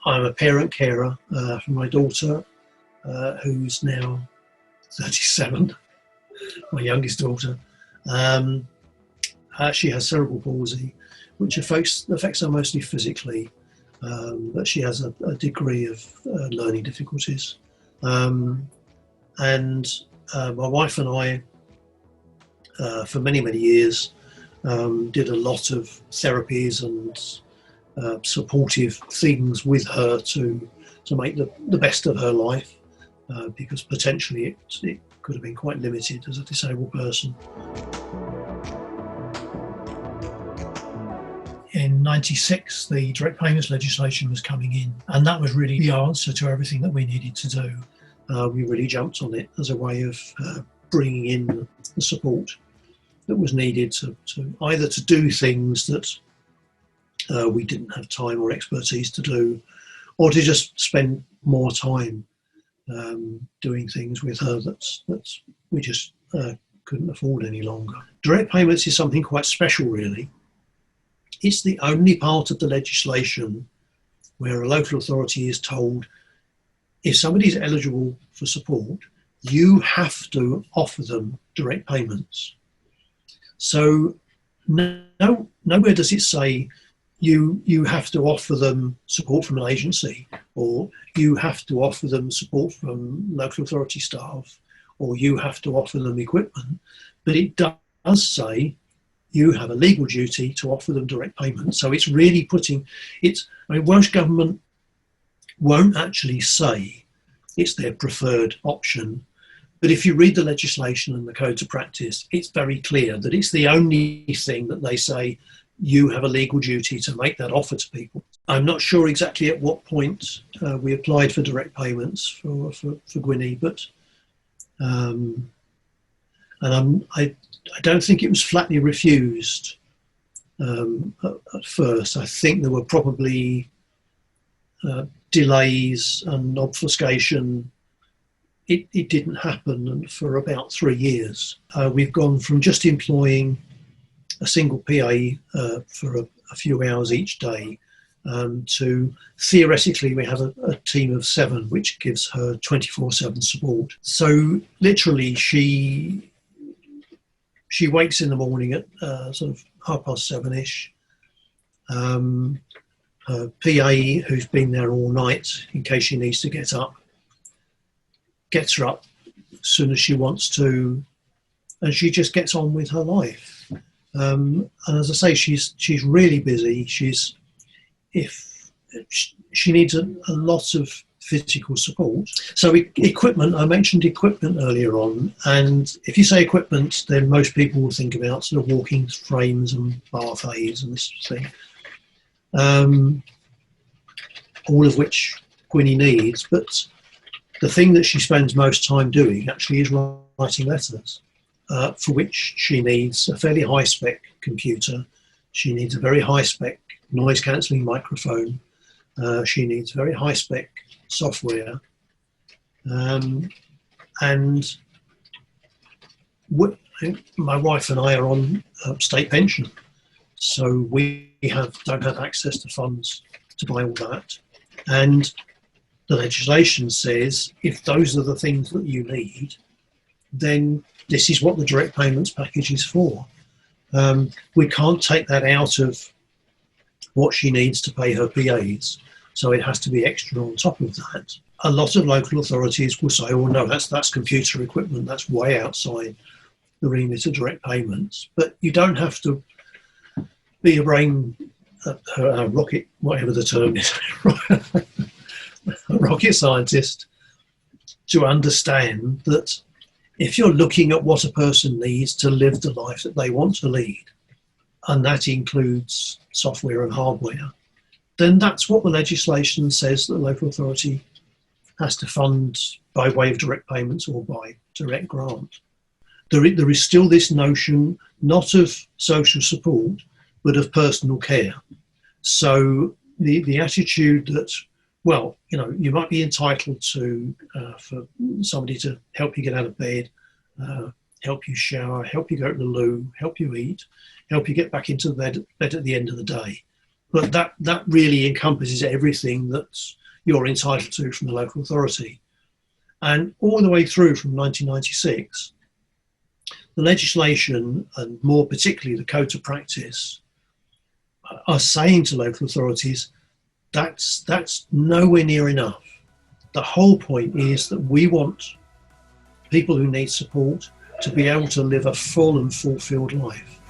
I'm a parent carer for my daughter, who's now 37, my youngest daughter. She has cerebral palsy, which affects her mostly physically, but she has a degree of learning difficulties. And my wife and I, for many, many years, did a lot of therapies and supportive things with her to make the best of her life, because potentially it could have been quite limited as a disabled person. In '96, the direct payments legislation was coming in, and that was really the answer to everything that we needed to do. We really jumped on it as a way of bringing in the support that was needed to either to do things that we didn't have time or expertise to do, or to just spend more time doing things with her that we just couldn't afford any longer. Direct payments is something quite special, really. It's the only part of the legislation where a local authority is told, if somebody is eligible for support, you have to offer them direct payments. So nowhere does it say you have to offer them support from an agency, or you have to offer them support from local authority staff, or you have to offer them equipment. But it does say you have a legal duty to offer them direct payment. So it's really Welsh Government won't actually say it's their preferred option. But if you read the legislation and the codes of practice, it's very clear that it's the only thing that they say you have a legal duty to make that offer to people. I'm not sure exactly at what point we applied for direct payments for Gwynny, but I don't think it was flatly refused at first. I think there were probably delays and obfuscation. It didn't happen for about 3 years. We've gone from just employing a single PA for a few hours each day to theoretically we have a team of 7, which gives her 24/7 support. So literally she wakes in the morning at sort of 7:30ish. Her PA, who's been there all night in case she needs to get up, gets her up as soon as she wants to, and she just gets on with her life. And as I say, she's really busy. She needs a lot of physical support. So equipment, I mentioned equipment earlier on, and if you say equipment, then most people will think about sort of walking frames and bath aids and this sort of thing, all of which Gwynny needs. But the thing that she spends most time doing actually is writing letters, for which she needs a fairly high-spec computer. She needs a very high-spec noise-cancelling microphone. She needs very high-spec software, and my wife and I are on state pension, so we don't have access to funds to buy all that. And the legislation says if those are the things that you need, then this is what the direct payments package is for. We can't take that out of what she needs to pay her PAs, so it has to be extra on top of that. A lot of local authorities will say, oh no, that's computer equipment, that's way outside the remit of direct payments. But you don't have to be a rocket, whatever the term is, a rocket scientist, to understand that if you're looking at what a person needs to live the life that they want to lead, and that includes software and hardware, then that's what the legislation says that the local authority has to fund by way of direct payments or by direct grant. There is still this notion, not of social support, but of personal care. So the attitude that, well, you might be entitled to for somebody to help you get out of bed, help you shower, help you go to the loo, help you eat, help you get back into bed at the end of the day. but that really encompasses everything that you're entitled to from the local authority. And all the way through from 1996, the legislation, and more particularly the code of practice, are saying to local authorities, that's nowhere near enough. The whole point is that we want people who need support to be able to live a full and fulfilled life.